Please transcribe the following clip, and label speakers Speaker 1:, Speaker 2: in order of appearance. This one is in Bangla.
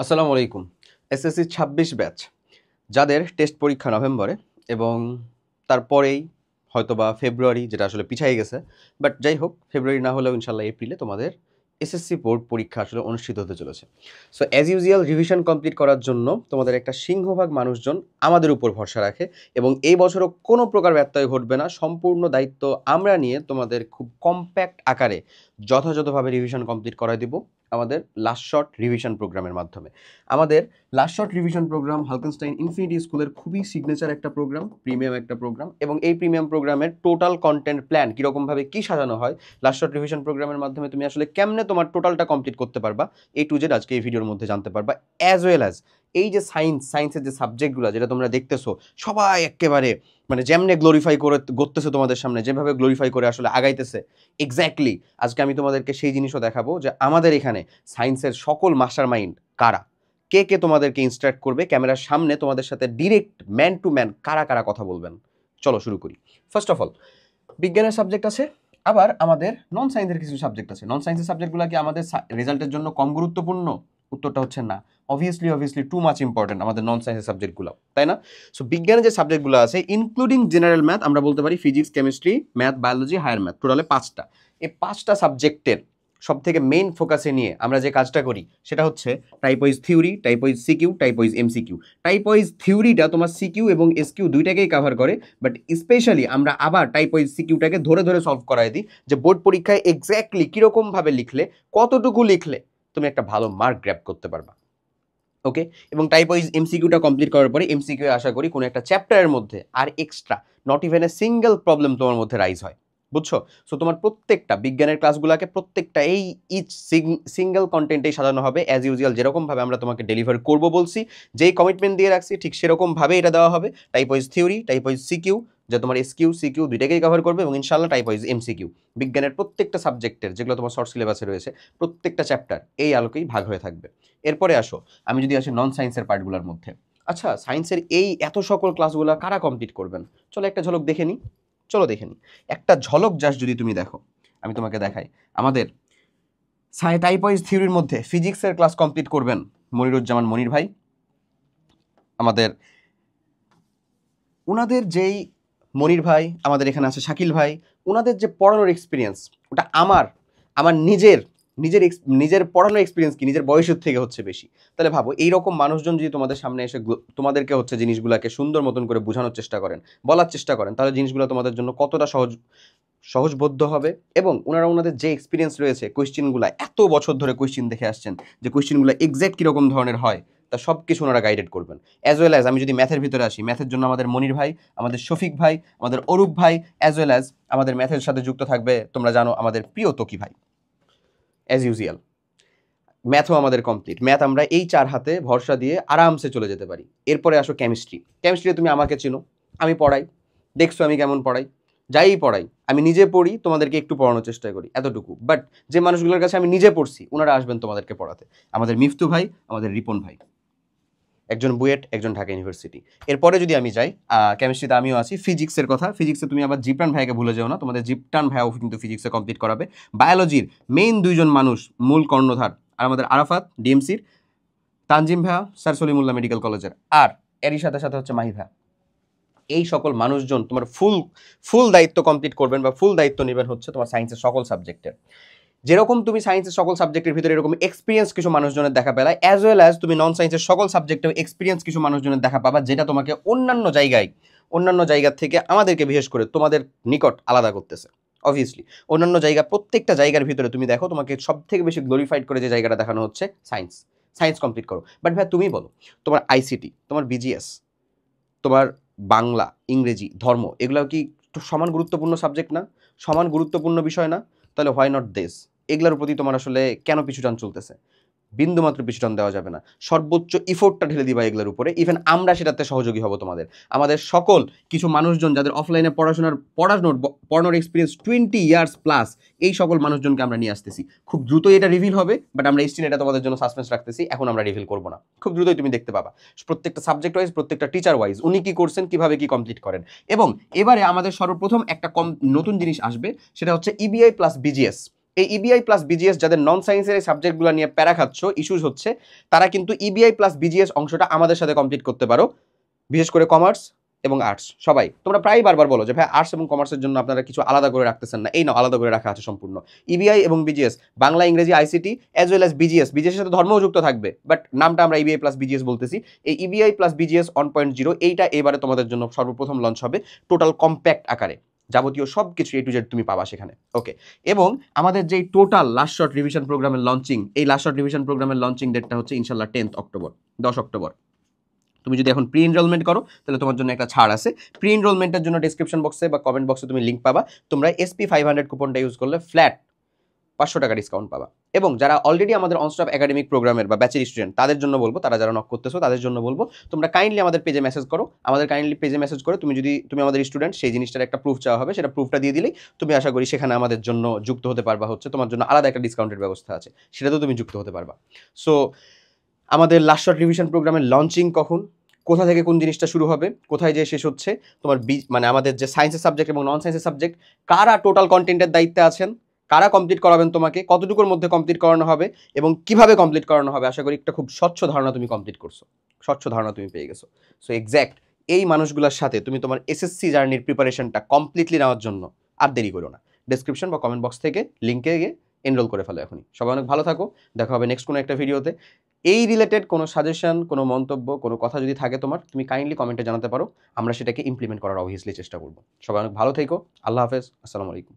Speaker 1: আসসালামু আলাইকুম। এসএসসি ২৬ ব্যাচ যাদের টেস্ট পরীক্ষা নভেম্বরে এবং তারপরেই হয়তোবা ফেব্রুয়ারি, যেটা আসলে পিছায়ে গেছে, বাট যাই হোক, ফেব্রুয়ারি না হলেও ইনশাল্লাহ এপ্রিলে তোমাদের এসএসসি বোর্ড পরীক্ষা আসলে অনুষ্ঠিত হতে চলেছে। So as usual revision complete করার জন্য তোমাদের একটা সিংহভাগ মানুষজন আমাদের উপর ভরসা রাখে এবং এই বছরও কোনো প্রকার ব্যত্যয় ঘটবে না। সম্পূর্ণ দায়িত্ব আমরা নিয়ে তোমাদের খুব কম্প্যাক্ট আকারে যথাযথভাবে রিভিশন কমপ্লিট করায় দিব আমাদের লাস্ট শট রিভিশন প্রোগ্রামের মাধ্যমে। আমাদের লাস্ট শট রিভিশন প্রোগ্রাম হালকেনস্টাইন ইনফিনিটি স্কুলের খুবই সিগনেচার একটা প্রোগ্রাম, প্রিমিয়াম একটা প্রোগ্রাম, এবং এই প্রিমিয়াম প্রোগ্রামের টোটাল কন্টেন্ট প্ল্যান কীরকমভাবে কী সাজানো হয়, লাস্ট শট রিভিশন প্রোগ্রামের মাধ্যমে তুমি আসলে কেমনে তোমার টোটালটা কমপ্লিট করতে পারবা, A to Z আজকে এই ভিডিওর মধ্যে জানতে পারবা। অ্যাজ ওয়েল অ্যাজ এই যে সায়েন্সের যে সাবজেক্টগুলো যেটা তোমরা দেখতেছো সবাই একেবারে মানে যেমনে গ্লোরিফাই করে করতেছে তোমাদের সামনে, যেভাবে গ্লোরিফাই করে আসলে আগাইতেছে, এক্স্যাক্টলি আজকে আমি তোমাদেরকে সেই জিনিসও দেখাবো যে আমাদের এখানে সায়েন্সের সকল মাস্টার মাইন্ড কারা, কে কে তোমাদেরকে ইনস্ট্রাক্ট করবে, ক্যামেরার সামনে তোমাদের সাথে ডিরেক্ট ম্যান টু ম্যান কারা কারা কথা বলবেন। চলো শুরু করি। ফার্স্ট অফ অল বিজ্ঞানের সাবজেক্ট আছে, আবার আমাদের নন সায়েন্সের কিছু সাবজেক্ট আছে। নন সায়েন্সের সাবজেক্টগুলো কি আমাদের রেজাল্টের জন্য কম গুরুত্বপূর্ণ? উত্তরটা হচ্ছে না। অবভিয়াসলি টু মাচ ইম্পর্টেন্ট আমাদের নন সায়েন্সের সাবজেক্টগুলো, তাই না? সো বিজ্ঞানের যে সাবজেক্টগুলো আছে ইনক্লুডিং জেনারেল ম্যাথ, আমরা বলতে পারি physics, chemistry, math, biology, higher math, টোটালে 5টা। এই 5টা সাবজেক্টের সব থেকে মেইন ফোকাসে নিয়ে আমরা যে কাজটা করি সেটা হচ্ছে টাইপওয়াইজ থিওরি, টাইপওয়াইজ সিকিউ, টাইপওয়াইজ এমসিকিউ। টাইপওয়াইজ থিওরিটা তোমার সিকিউ এবং এসকিউ দুইটাকেই কভার করে, বাট স্পেশালি আমরা আবার টাইপওয়াইজ সিকিউটাকে ধরে ধরে সলভ করায় দিই যে বোর্ড পরীক্ষায় এক্স্যাক্টলি কীরকমভাবে লিখলে, কতটুকু লিখলে তুমি একটা ভালো মার্ক গ্র্যাব করতে পারবা। ওকে, এবং টাইপওয়াইজ এমসিকিউটা কমপ্লিট করার পরে এমসিকিউ আশা করি কোনো একটা চ্যাপ্টারের মধ্যে আর extra not even a single problem তোমার মধ্যে রাইজ হয়, বুঝছো? সো তোমার প্রত্যেকটা বিজ্ঞানের ক্লাসগুলোকে প্রত্যেকটা এই ইচ সিঙ্গেল কন্টেন্টেই সাজানো হবে অ্যাজ ইউজুয়াল। যেরকমভাবে আমরা তোমাকে ডেলিভার করবো বলছি, যেই কমিটমেন্ট দিয়ে রাখছি, ঠিক সেরকমভাবে এটা দেওয়া হবে। টাইপওয়াইজ থিওরি, টাইপওয়াইজ সিকিউ, যে তোমার এসকিউ সিকিউ দুইটাকেই কভার করবে, এবং ইনশাল্লাহ টাইপওয়াইজ এমসিকিউ। বিজ্ঞানের প্রত্যেকটা সাবজেক্টের যেগুলো তোমার শর্ট সিলেবাসে রয়েছে প্রত্যেকটা চ্যাপ্টার এই আলোকেই ভাগ হয়ে থাকবে। এরপরে আসো, আমি যদি আসি নন সায়েন্সের পার্টগুলোর মধ্যে। আচ্ছা, সায়েন্সের এই এত সকল ক্লাসগুলো কারা কমপ্লিট করবেন? চলো একটা ঝলক দেখে নিই। চলো দেখে নিই একটা ঝলক। জাস্ট যদি তুমি দেখো, আমি তোমাকে দেখাই। আমাদের টাইপওয়াইজ থিওরির মধ্যে ফিজিক্সের ক্লাস কমপ্লিট করবেন মনিরুজ্জামান মনির ভাই। আমাদের ওনাদের যেই মনির ভাই, আমাদের এখানে আছে শাকিল ভাই, ওনাদের যে পড়ানোর এক্সপিরিয়েন্স, ওটা আমার নিজের নিজের নিজের পড়ানোর এক্সপিরিয়েন্স কি নিজের বয়সের থেকে হচ্ছে বেশি। তাহলে ভাবো এইরকম মানুষজন যদি তোমাদের সামনে এসে তোমাদেরকে হচ্ছে জিনিসগুলোকে সুন্দর মতন করে বোঝানোর চেষ্টা করেন, বলার চেষ্টা করেন, তাহলে জিনিসগুলো তোমাদের জন্য কতটা সহজবোধ্য হবে। এবং ওনাদের যে এক্সপিরিয়েন্স রয়েছে, কোয়েশ্চেনগুলো এত বছর ধরে কোয়েশ্চেন দেখে আসছেন, যে কোয়েশ্চেনগুলো এক্স্যাক্ট কীরকম ধরনের হয় তা সব কিছু ওনারা গাইডেড করবেন। অ্যাজ ওয়েল অ্যাজ আমি যদি ম্যাথের ভিতরে আসি, ম্যাথের জন্য আমাদের মনির ভাই, আমাদের শফিক ভাই, আমাদের অরূপ ভাই, অ্যাজ ওয়েল অ্যাজ আমাদের ম্যাথের সাথে যুক্ত থাকবে তোমরা জানো আমাদের প্রিয় তকি ভাই। অ্যাজ ইউজুয়াল ম্যাথও আমাদের কমপ্লিট। ম্যাথ আমরা এই 4 হাতে ভরসা দিয়ে আরামসে চলে যেতে পারি। এরপরে আসো কেমিস্ট্রি। কেমিস্ট্রি তুমি আমাকে চিনো, আমি পড়াই, দেখছো আমি কেমন পড়াই। যাই পড়াই আমি নিজে পড়ি, তোমাদেরকে একটু পড়ানোর চেষ্টা করি, এতটুকু। বাট যে মানুষগুলোর কাছে আমি নিজে পড়ছি ওনারা আসবেন তোমাদেরকে পড়াতে, আমাদের মিফতু ভাই, আমাদের রিপন ভাই, একজন বুয়েট, একজন ঢাকা ইউনিভার্সিটি। এরপরে যদি আমি যাই কেমিস্ট্রিতে আমিও আছি। ফিজিক্সের কথা, ফিজিক্সে তুমি আবার জিপ্রান ভাইকে ভুলে যাও না, তোমাদের জিপ্রান ভাইও কিন্তু ফিজিক্সে কমপ্লিট করাবে। বায়োলজির মেইন 2জন মানুষ, মূল কর্ণধার, আর আমাদের আরাফাত ডিএমসির, তানজিম ভাইয়া স্যার সলিমুল্লাহ মেডিকেল কলেজের, আর এরই সাথে সাথে হচ্ছে মাহি ভাইয়া। এই সকল মানুষজন তোমার ফুল দায়িত্ব কমপ্লিট করবেন বা ফুল দায়িত্ব নেবেন হচ্ছে তোমার সায়েন্সের সকল সাবজেক্টের। যেরকম তুমি সায়েন্সের সকল সাবজেক্টের ভিতরে এরকম এক্সপিরিয়েন্স কিছু মানুষজনের দেখা পেলা, অ্যাজ ওয়েল অ্যাজ তুমি নন সায়েন্সের সকল সাবজেক্টেও এক্সপিরিয়েন্স কিছু মানুষজনের দেখা পাবা, যেটা তোমাকে অন্যান্য জায়গা থেকে আমাদেরকে বিশেষ করে তোমাদের নিকট আলাদা করতেছে। অবভিয়াসলি অন্যান্য জায়গা, প্রত্যেকটা জায়গার ভিতরে তুমি দেখো তোমাকে সব থেকে বেশি গ্লোরিফাইড করে যে জায়গাটা দেখানো হচ্ছে সায়েন্স কমপ্লিট করো। বাট ভাই তুমি বলো, তোমার আইসিটি, তোমার বিজিএস, তোমার বাংলা, ইংরেজি, ধর্ম, এগুলো কি সমান গুরুত্বপূর্ণ সাবজেক্ট না? সমান গুরুত্বপূর্ণ বিষয় না? তাহলে হোয়াই নট দিস? এগুলোর প্রতি তোমার আসলে কেন পিছুটান চলতেছে? বিন্দুমাত্র পিছুটান দেওয়া যাবে না, সর্বোচ্চ ইফোর্টটা ঢেলে দিবা এগুলোর উপরে। ইভেন আমরা সেটাতে সহযোগী হব তোমাদের। আমাদের সকল কিছু মানুষজন যাদের অফলাইনে পড়ানোর এক্সপিরিয়েন্স 20 ইয়ার্স প্লাস, এই সকল মানুষজনকে আমরা নিয়ে আসতেছি। খুব দ্রুতই এটা রিভিল হবে, বাট আমরা স্টিল এটা তোমাদের জন্য সাসপেন্স রাখতেছি, এখন আমরা রিভিল করবো না। খুব দ্রুতই তুমি দেখতে পাবা প্রত্যেকটা সাবজেক্ট ওয়াইজ, প্রত্যেকটা টিচার ওয়াইজ উনি কি করছেন, কিভাবে কি কমপ্লিট করেন। এবং এবারে আমাদের সর্বপ্রথম একটা নতুন জিনিস আসবে, সেটা হচ্ছে ইবিআই প্লাস বিজিএস। এই ইবিআই প্লাস বিজিএস যাদের নন সায়েন্সের এই সাবজেক্টগুলো নিয়ে প্যারা খাচ্ছ, ইস্যুস হচ্ছে, তারা কিন্তু ইবিআই প্লাস বিজিএস অংশটা আমাদের সাথে কমপ্লিট করতে পারো। বিশেষ করে কমার্স এবং আর্টস সবাই তোমরা প্রায় বারবার বলো যে ভাই আর্টস এবং কমার্সের জন্য আপনারা কিছু আলাদা করে রাখতেছেন না। এই নাও, আলাদা করে রাখা আছে সম্পূর্ণ। ইবিআই এবং বিজিএস, বাংলা, ইংরেজি, ICT as well as BGS, BGS এর সাথে ধর্মও যুক্ত থাকবে, বাট নামটা আমরা ইবিআই প্লাস বিজিএস বলতেছি। এই ইবিআই প্লাস বিজিএস 1.0 এইটা এবারে তোমাদের জন্য সর্বপ্রথম লঞ্চ হবে টোটাল কম্প্যাক্ট আকারে। যাবতীয় সব কিছু A to Z তুমি পাবা সেখানে। ওকে, এবং আমাদের যেই টোটাল লাস্ট শর্ট রিভিশন প্রোগ্রামের লঞ্চিং, এই লাস্ট শর্ট রিভিশন প্রোগ্রামের লঞ্চিং ডেটটা হচ্ছে ইনশাল্লাহ 10 অক্টোবর, 10 অক্টোবর। তুমি যদি এখন প্রি এনরোলমেন্ট করো তাহলে তোমার জন্য একটা ছাড় আছে। প্রি এনরোলমেন্টের জন্য ডেসক্রিপশন বক্সে বা কমেন্ট বক্সে তুমি লিঙ্ক পাবা। তোমরা SP500 কুপনটা ইউজ করলে ফ্ল্যাট 500 টাকা ডিসকাউন্ট পাবা। এবং যারা অলরেডি আমাদের অনস্টপ একাডেমিক প্রোগ্রামের বা ব্যাচের স্টুডেন্ট, তাদের জন্য বলবো, তারা যারা নক করতেছো তাদের জন্য বলবো, তোমরা কাইন্ডলি আমাদের পেজে মেসেজ করো। আমাদের কাইন্ডলি পেজে মেসেজ করে তুমি আমাদের স্টুডেন্ট, সেই জিনিসটার একটা প্রুফ চাওয়া হবে, সেটা প্রুফটা দিয়ে দিলেই তুমি আশা করি সেখানে আমাদের জন্য যুক্ত হতে পারবা। হচ্ছে তোমার জন্য আলাদা একটা ডিসকাউন্টের ব্যবস্থা আছে, সেটাতেও তুমি যুক্ত হতে পারবা। সো আমাদের লাস্ট শর্ট রিভিশন প্রোগ্রামের লঞ্চিং কখন, কোথা থেকে কোন জিনিসটা শুরু হবে, কোথায় যে শেষ হচ্ছে, তোমার মানে আমাদের যে সায়েন্সের সাবজেক্ট এবং নন সায়েন্সের সাবজেক্ট, কারা টোটাল কন্টেন্টের দায়িত্বে আছেন, কারা কমপ্লিট করাবেন তোমাকে, কতটুকুর মধ্যে কমপ্লিট করানো হবে এবং কিভাবে কমপ্লিট করানো হবে, আশা করি একটা খুব স্বচ্ছ ধারণা তুমি কমপ্লিট করছো, স্বচ্ছ ধারণা তুমি পেয়ে গেছো। সো এক্স্যাক্ট এই মানুষগুলোর সাথে তুমি তোমার এসএসসি জার্নির প্রিপারেশনটা কমপ্লিটলি নেওয়ার জন্য আর দেরি করো না। ডেসক্রিপশন বা কমেন্ট বক্স থেকে লিঙ্কে গিয়ে এনরোল করে ফেলো এখনই। সবাই অনেক ভালো থাকো, দেখা হবে নেক্সট কোনো একটা ভিডিওতে। এই রিলেটেড কোনো সাজেশন, কোনো মন্তব্য, কোনো কথা যদি থাকে তোমার, তুমি কাইন্ডলি কমেন্টে জানাতে পারো, আমরা সেটাকে ইমপ্লিমেন্ট করার অবভিয়াসলি চেষ্টা করবো। সবাই অনেক ভালো থেকো, আল্লাহ হাফেজ, আসসালামু আলাইকুম।